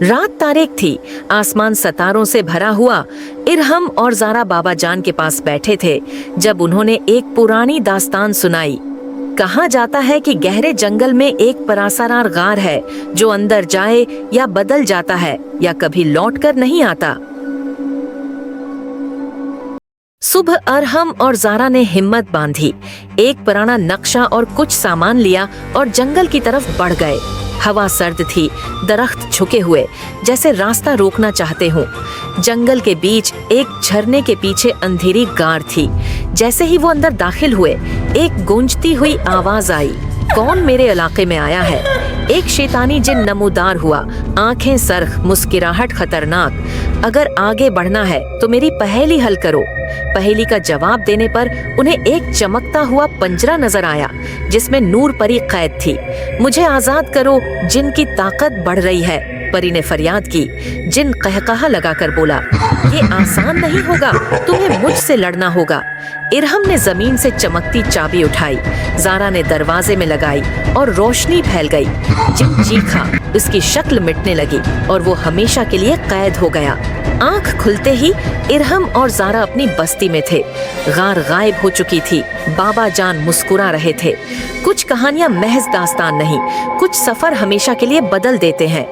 रात तारीख थी, आसमान सितारों से भरा हुआ। इरहम और ज़ारा बाबा जान के पास बैठे थे जब उन्होंने एक पुरानी दास्तान सुनाई। कहा जाता है कि गहरे जंगल में एक परासरार गार है जो अंदर जाए या बदल जाता है या कभी लौटकर नहीं आता। सुबह अरहम और ज़ारा ने हिम्मत बांधी, एक पुराना नक्शा और कुछ सामान लिया और जंगल की तरफ बढ़ गए। हवा सर्द थी, दरख्त झुके हुए जैसे रास्ता रोकना चाहते हों। जंगल के बीच एक झरने के पीछे अंधेरी गार थी। जैसे ही वो अंदर दाखिल हुए, एक गूंजती हुई आवाज आई, कौन मेरे इलाके में आया है? एक शैतानी जिन नमूदार हुआ, आंखें सरख, मुस्कुराहट खतरनाक। अगर आगे बढ़ना है तो मेरी पहेली हल करो। पहेली का जवाब देने पर उन्हें एक चमकता हुआ पंजरा नजर आया जिसमें नूर परी कैद थी। मुझे आजाद करो, जिन की ताकत बढ़ रही है, परी ने फरियाद की। जिन कहकहा लगाकर बोला, ये आसान नहीं होगा, तुम्हें मुझसे लड़ना होगा। इरहम ने जमीन से चमकती चाबी उठाई, ज़ारा ने दरवाजे में लगाई और रोशनी फैल गई। जिन चीखा, उसकी शक्ल मिटने लगी और वो हमेशा के लिए कैद हो गया। आंख खुलते ही इरहम और ज़ारा अपनी बस्ती में थे। गार गायब हो चुकी थी, बाबा जान मुस्कुरा रहे थे। कुछ कहानियां महज दास्तान नहीं, कुछ सफर हमेशा के लिए बदल देते हैं।